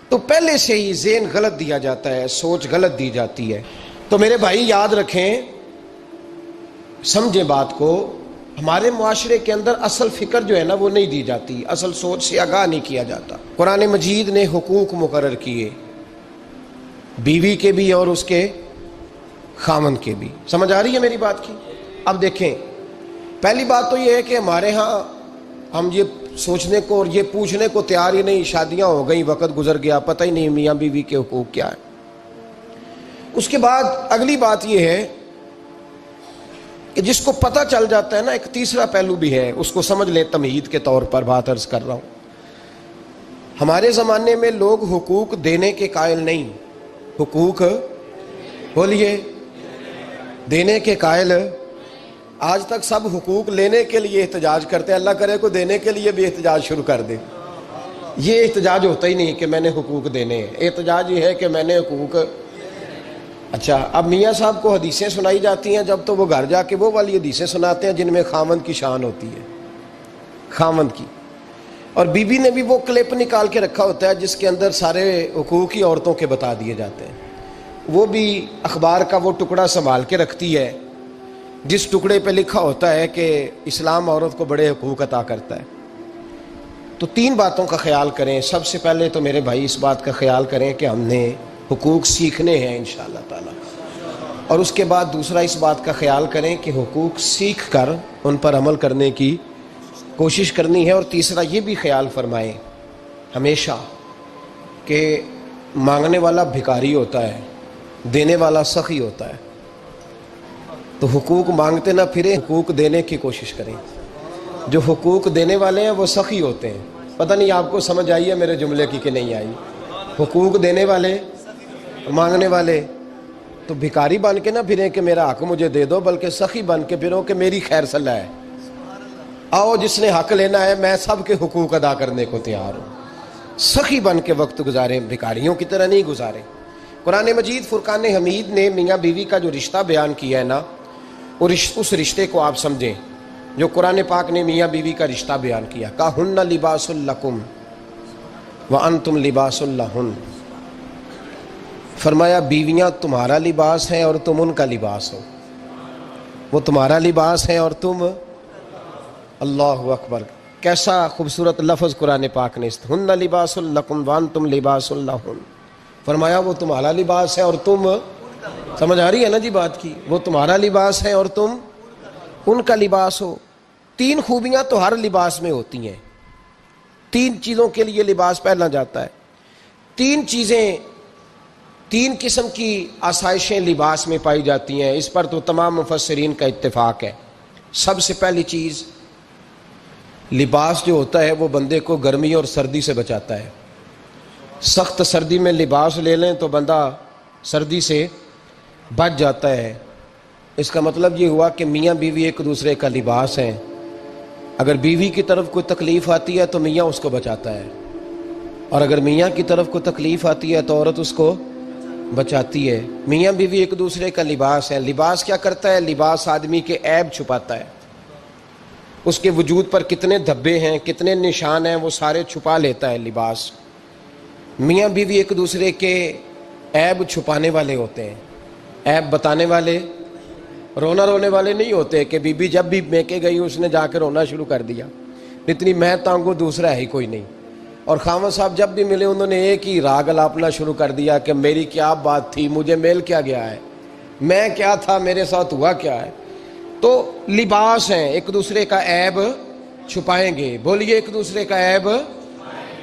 تو پہلے سے ہی ذہن غلط دیا جاتا ہے، سوچ غلط دی جاتی ہے۔ تو میرے بھائی یاد رکھیں، سمجھیں بات کو، ہمارے معاشرے کے اندر اصل فکر جو ہے نا وہ نہیں دی جاتی، اصل سوچ سے آگاہ نہیں کیا جاتا۔ قرآن مجید نے حقوق مقرر کیے، بیوی کے بھی اور اس کے خامن کے بھی۔ سمجھ آ رہی ہے میری بات کی؟ اب دیکھیں، پہلی بات تو یہ ہے کہ ہمارے ہاں ہم یہ سوچنے کو اور یہ پوچھنے کو تیار ہی نہیں، شادیاں ہو گئیں، وقت گزر گیا، پتہ ہی نہیں میاں بیوی کے حقوق کیا ہے۔ اس کے بعد اگلی بات یہ ہے کہ جس کو پتہ چل جاتا ہے نا، ایک تیسرا پہلو بھی ہے، اس کو سمجھ لیں تمہید کے طور پر بات عرض کر رہا ہوں۔ ہمارے زمانے میں لوگ حقوق دینے کے قائل نہیں، حقوق بولیے دینے کے قائل۔ آج تک سب حقوق لینے کے لیے احتجاج کرتے ہیں، اللہ کرے کو دینے کے لیے بھی احتجاج شروع کر دے۔ یہ احتجاج ہوتا ہی نہیں کہ میں نے حقوق دینے ہیں، احتجاج یہ ہے کہ میں نے حقوق۔ اچھا، اب میاں صاحب کو حدیثیں سنائی جاتی ہیں جب تو وہ گھر جا کے وہ والی حدیثیں سناتے ہیں جن میں خاوند کی شان ہوتی ہے، خاوند کی، اور بیوی نے بھی وہ کلپ نکال کے رکھا ہوتا ہے جس کے اندر سارے حقوق ہی عورتوں کے بتا دیے جاتے ہیں۔ وہ بھی اخبار کا وہ ٹکڑا سنبھال کے رکھتی ہے جس ٹکڑے پہ لکھا ہوتا ہے کہ اسلام عورت کو بڑے حقوق عطا کرتا ہے۔ تو تین باتوں کا خیال کریں۔ سب سے پہلے تو میرے بھائی اس بات کا خیال کریں کہ ہم نے حقوق سیکھنے ہیں انشاءاللہ تعالی، اور اس کے بعد دوسرا اس بات کا خیال کریں کہ حقوق سیکھ کر ان پر عمل کرنے کی کوشش کرنی ہے، اور تیسرا یہ بھی خیال فرمائیں ہمیشہ کہ مانگنے والا بھکاری ہوتا ہے، دینے والا سخی ہوتا ہے۔ تو حقوق مانگتے نہ پھریں، حقوق دینے کی کوشش کریں۔ جو حقوق دینے والے ہیں وہ سخی ہوتے ہیں۔ پتہ نہیں آپ کو سمجھ آئی ہے میرے جملے کی کہ نہیں آئی؟ حقوق دینے والے، مانگنے والے، تو بھکاری بن کے نہ پھریں کہ میرا حق مجھے دے دو، بلکہ سخی بن کے پھرو کہ میری خیر صلاح ہے، آؤ جس نے حق لینا ہے میں سب کے حقوق ادا کرنے کو تیار ہوں۔ سخی بن کے وقت گزاریں، بھکاریوں کی طرح نہیں گزاریں۔ قرآن مجید فرقان حمید نے میاں بیوی کا جو رشتہ بیان کیا ہے نا، اس رشتے کو آپ سمجھیں جو قرآن پاک نے میاں بیوی کا رشتہ بیان کیا۔ کہن لباس لکم وانتم لباس لہن، فرمایا بیویاں تمہارا لباس ہیں اور تم ان کا لباس ہو، وہ تمہارا لباس ہیں اور تم، اللہ اکبر، کیسا خوبصورت لفظ قرآن پاک نے، ہن لباس لکم وانتم لباس لہن، فرمایا وہ تمہارا لباس ہے اور تم، سمجھ آ رہی ہے نا جی بات کی، وہ تمہارا لباس ہے اور تم ان کا لباس ہو۔ تین خوبیاں تو ہر لباس میں ہوتی ہیں، تین چیزوں کے لیے لباس پہنا جاتا ہے، تین چیزیں، تین قسم کی آسائشیں لباس میں پائی جاتی ہیں، اس پر تو تمام مفسرین کا اتفاق ہے۔ سب سے پہلی چیز، لباس جو ہوتا ہے وہ بندے کو گرمی اور سردی سے بچاتا ہے۔ سخت سردی میں لباس لے لیں تو بندہ سردی سے بچ جاتا ہے۔ اس کا مطلب یہ ہوا کہ میاں بیوی ایک دوسرے کا لباس ہیں۔ اگر بیوی کی طرف کوئی تکلیف آتی ہے تو میاں اس کو بچاتا ہے، اور اگر میاں کی طرف کوئی تکلیف آتی ہے تو عورت اس کو بچاتی ہے۔ میاں بیوی ایک دوسرے کا لباس ہے۔ لباس کیا کرتا ہے؟ لباس آدمی کے عیب چھپاتا ہے، اس کے وجود پر کتنے دھبے ہیں، کتنے نشان ہیں، وہ سارے چھپا لیتا ہے لباس۔ میاں بیوی ایک دوسرے کے عیب چھپانے والے ہوتے ہیں، عیب بتانے والے، رونا رونے والے نہیں ہوتے کہ بی بی جب بھی میکے گئی اس نے جا کے رونا شروع کر دیا، اتنی میں تانگو دوسرا ہے ہی کوئی نہیں۔ اور خاوند صاحب جب بھی ملے انہوں نے ایک ہی راگ الاپنا شروع کر دیا کہ میری کیا بات تھی، مجھے میل کیا گیا ہے، میں کیا تھا، میرے ساتھ ہوا کیا ہے۔ تو لباس ہیں، ایک دوسرے کا عیب چھپائیں گے، بولیے ایک دوسرے کا عیب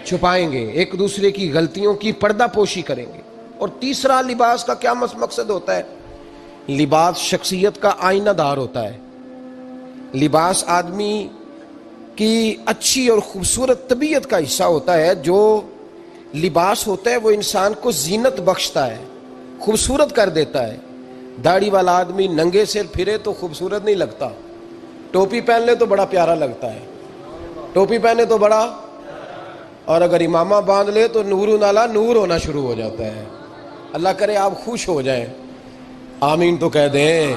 چھپائیں گے، ایک دوسرے کی غلطیوں کی پردہ پوشی کریں گے۔ اور تیسرا لباس کا کیا مقصد ہوتا ہے؟ لباس شخصیت کا آئینہ دار ہوتا ہے۔ لباس آدمی کی اچھی اور خوبصورت طبیعت کا حصہ ہوتا ہے۔ جو لباس ہوتا ہے وہ انسان کو زینت بخشتا ہے، خوبصورت کر دیتا ہے۔ داڑھی والا آدمی ننگے سر پھرے تو خوبصورت نہیں لگتا، ٹوپی پہن لے تو بڑا پیارا لگتا ہے، ٹوپی پہنے تو بڑا، اور اگر امامہ باندھ لے تو نور نالا نور ہونا شروع ہو جاتا ہے۔ اللہ کرے آپ خوش ہو جائیں، آمین تو کہہ دیں،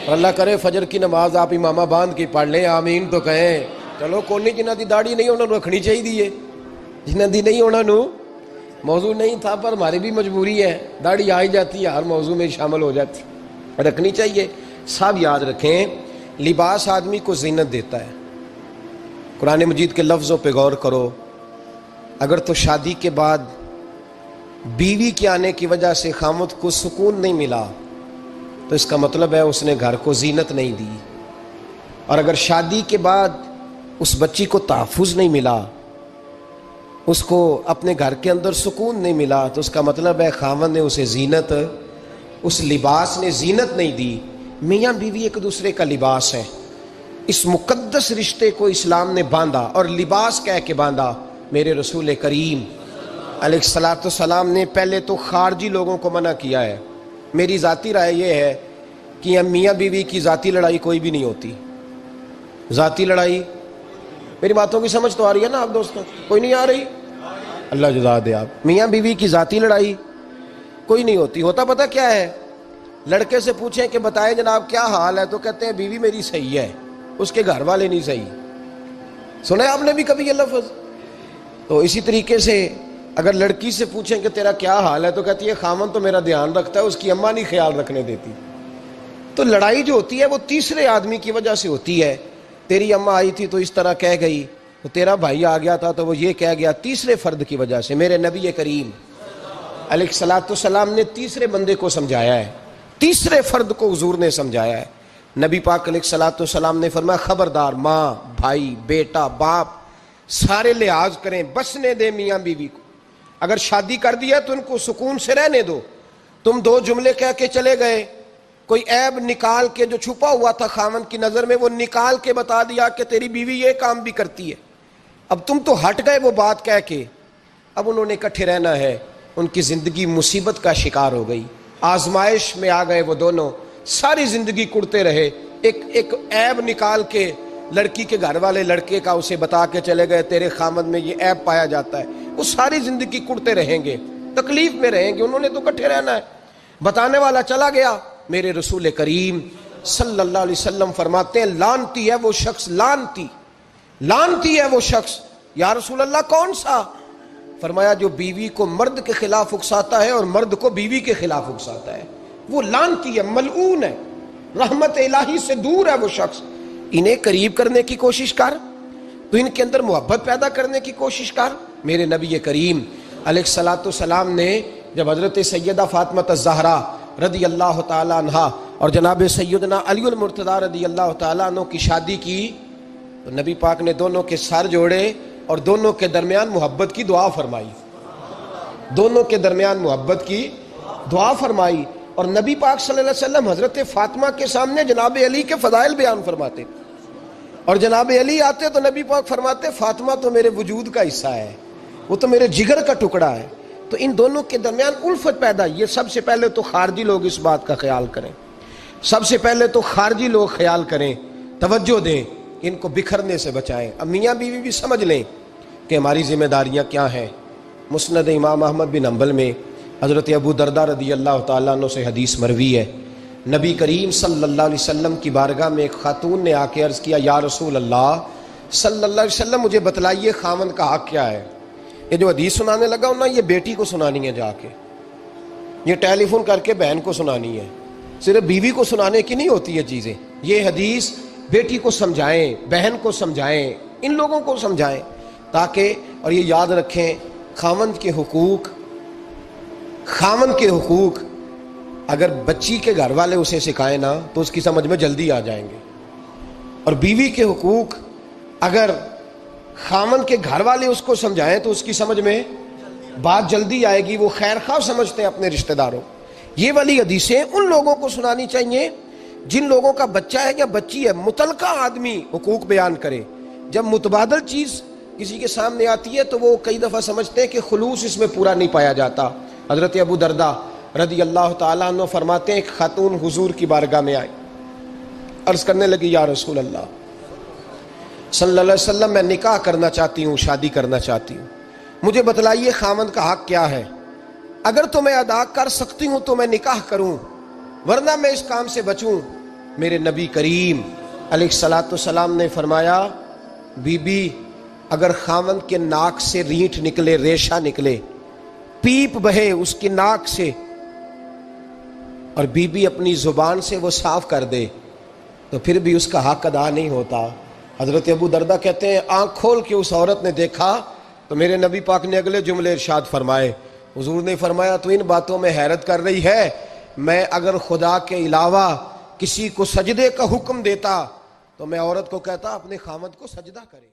اور اللہ کرے فجر کی نماز آپ امامہ باندھ کی پڑھ لیں، آمین تو کہیں۔ چلو کوئی جنہ دی داڑھی نہیں انہوں نے رکھنی چاہیے، جنہ دی نہیں انہوں نے موضوع نہیں تھا پر ہماری بھی مجبوری ہے، داڑھی آ ہی جاتی ہے، ہر موضوع میں شامل ہو جاتی، رکھنی چاہیے۔ سب یاد رکھیں، لباس آدمی کو زینت دیتا ہے۔ قرآن مجید کے لفظوں پہ غور کرو، اگر تو شادی کے بعد بیوی کے آنے کی وجہ سے خامد کو سکون نہیں ملا تو اس کا مطلب ہے اس نے گھر کو زینت نہیں دی، اور اگر شادی کے بعد اس بچی کو تحفظ نہیں ملا، اس کو اپنے گھر کے اندر سکون نہیں ملا، تو اس کا مطلب ہے خاوند نے اسے زینت، اس لباس نے زینت نہیں دی۔ میاں بیوی ایک دوسرے کا لباس ہے، اس مقدس رشتے کو اسلام نے باندھا اور لباس کہہ کے باندھا۔ میرے رسول کریم علیہ الصلوۃ والسلام نے پہلے تو خارجی لوگوں کو منع کیا ہے۔ میری ذاتی رائے یہ ہے کہ میاں بیوی کی ذاتی لڑائی کوئی بھی نہیں ہوتی، ذاتی لڑائی، میری باتوں کی سمجھ تو آ رہی ہے نا آپ دوستوں؟ کوئی نہیں آ رہی؟ اللہ جزا دے آپ۔ میاں بیوی کی ذاتی لڑائی کوئی نہیں ہوتی، ہوتا پتہ کیا ہے؟ لڑکے سے پوچھیں کہ بتائیں جناب کیا حال ہے، تو کہتے ہیں بیوی میری صحیح ہے، اس کے گھر والے نہیں صحیح۔ سنا ہے آپ نے بھی کبھی یہ لفظ؟ تو اسی طریقے سے اگر لڑکی سے پوچھیں کہ تیرا کیا حال ہے، تو کہتی ہے خامن تو میرا دھیان رکھتا ہے، اس کی اماں نہیں خیال رکھنے دیتی۔ تو لڑائی جو ہوتی ہے وہ تیسرے آدمی کی وجہ سے ہوتی ہے۔ تیری اماں آئی تھی تو اس طرح کہہ گئی، تو تیرا بھائی آ گیا تھا تو وہ یہ کہہ گیا، تیسرے فرد کی وجہ سے۔ میرے نبی کریم علیہ الصلوۃ والسلام نے تیسرے بندے کو سمجھایا ہے، تیسرے فرد کو حضور نے سمجھایا ہے۔ نبی پاک علیہ الصلوۃ والسلام نے فرمایا خبردار، ماں، بھائی، بیٹا، باپ سارے لحاظ کریں، بسنے دیں میاں بیوی کو۔ اگر شادی کر دیا تو ان کو سکون سے رہنے دو۔ تم دو جملے کہہ کے چلے گئے، کوئی عیب نکال کے جو چھپا ہوا تھا خاوند کی نظر میں وہ نکال کے بتا دیا کہ تیری بیوی یہ کام بھی کرتی ہے، اب تم تو ہٹ گئے وہ بات کہہ کے، اب انہوں نے اکٹھے رہنا ہے، ان کی زندگی مصیبت کا شکار ہو گئی، آزمائش میں آ گئے وہ دونوں، ساری زندگی کڑتے رہے۔ ایک عیب نکال کے لڑکی کے گھر والے لڑکے کا اسے بتا کے چلے گئے تیرے خامد میں یہ عیب پایا جاتا ہے، وہ ساری زندگی کڑتے رہیں گے، تکلیف میں رہیں گے، انہوں نے تو اکٹھے رہنا ہے۔ بتانے والا چلا گیا۔ میرے رسول کریم صلی اللہ علیہ وسلم فرماتے ہیں لعنتی ہے وہ شخص، لعنتی، لعنتی ہے وہ شخص۔ یا رسول اللہ کون سا؟ فرمایا جو بیوی کو مرد کے خلاف اکساتا ہے اور مرد کو بیوی کے خلاف اکساتا ہے، وہ لعنتی ہے، ملعون ہے، رحمت الہی سے دور ہے وہ شخص۔ انہیں قریب کرنے کی کوشش کر، تو ان کے اندر محبت پیدا کرنے کی کوشش کر۔ میرے نبی کریم علیہ الصلوۃ والسلام نے جب حضرت سیدہ فاطمہ الزہرا رضی اللہ تعالی عنہا اور جناب سیدنا علی المرتضیٰ رضی اللہ تعالیٰ عنہ کی شادی کی تو نبی پاک نے دونوں کے سر جوڑے اور دونوں کے درمیان محبت کی دعا فرمائی، دونوں کے درمیان محبت کی دعا فرمائی۔ اور نبی پاک صلی اللہ علیہ وسلم حضرت فاطمہ کے سامنے جناب علی کے فضائل بیان فرماتے، اور جناب علی آتے تو نبی پاک فرماتے فاطمہ تو میرے وجود کا حصہ ہے، وہ تو میرے جگر کا ٹکڑا ہے۔ تو ان دونوں کے درمیان الفت پیدا، یہ سب سے پہلے تو خارجی لوگ اس بات کا خیال کریں، سب سے پہلے تو خارجی لوگ خیال کریں، توجہ دیں، ان کو بکھرنے سے بچائیں۔ اب میاں بیوی بھی سمجھ لیں کہ ہماری ذمہ داریاں کیا ہیں۔ مسند امام احمد بن حنبل میں حضرت ابو درداء رضی اللہ تعالیٰ عنہ سے حدیث مروی ہے، نبی کریم صلی اللہ علیہ وسلم کی بارگاہ میں ایک خاتون نے آ کے عرض کیا یا رسول اللہ صلی اللہ علیہ وسلم مجھے بتلائیے خاوند کا حق کیا ہے۔ یہ جو حدیث سنانے لگا ہوں نا، یہ بیٹی کو سنانی ہے، جا کے یہ ٹیلی فون کر کے بہن کو سنانی ہے، صرف بیوی کو سنانے کی نہیں ہوتی یہ چیزیں۔ یہ حدیث بیٹی کو سمجھائیں، بہن کو سمجھائیں، ان لوگوں کو سمجھائیں تاکہ، اور یہ یاد رکھیں خاوند کے حقوق، خاوند کے حقوق اگر بچی کے گھر والے اسے سکھائیں نا تو اس کی سمجھ میں جلدی آ جائیں گے، اور بیوی کے حقوق اگر خاوند کے گھر والے اس کو سمجھائیں تو اس کی سمجھ میں بات جلدی آئے گی، وہ خیر خواہ سمجھتے ہیں اپنے رشتہ داروں۔ یہ والی حدیثیں ان لوگوں کو سنانی چاہیے جن لوگوں کا بچہ ہے یا بچی ہے، متعلقہ آدمی حقوق بیان کرے۔ جب متبادل چیز کسی کے سامنے آتی ہے تو وہ کئی دفعہ سمجھتے ہیں کہ خلوص اس میں پورا نہیں پایا جاتا۔ حضرت ابو درداء رضی اللہ تعالیٰ عنہ فرماتے ہیں ایک خاتون حضور کی بارگاہ میں آئی، عرض کرنے لگی یا رسول اللہ صلی اللہ علیہ وسلم میں نکاح کرنا چاہتی ہوں، شادی کرنا چاہتی ہوں، مجھے بتلائیے خاوند کا حق کیا ہے، اگر تو میں ادا کر سکتی ہوں تو میں نکاح کروں ورنہ میں اس کام سے بچوں۔ میرے نبی کریم علیہ الصلوۃ والسلام نے فرمایا بی بی اگر خاوند کے ناک سے رینٹ نکلے، ریشہ نکلے پیپ بہے اس کی ناک سے اور بیوی اپنی زبان سے وہ صاف کر دے تو پھر بھی اس کا حق ادا نہیں ہوتا. حضرت ابو دردہ کہتے ہیں آنکھ کھول کے اس عورت نے دیکھا تو میرے نبی پاک نے اگلے جملے ارشاد فرمائے. حضور نے فرمایا تو ان باتوں میں حیرت کر رہی ہے، میں اگر خدا کے علاوہ کسی کو سجدے کا حکم دیتا تو میں عورت کو کہتا اپنے خامد کو سجدہ کرے.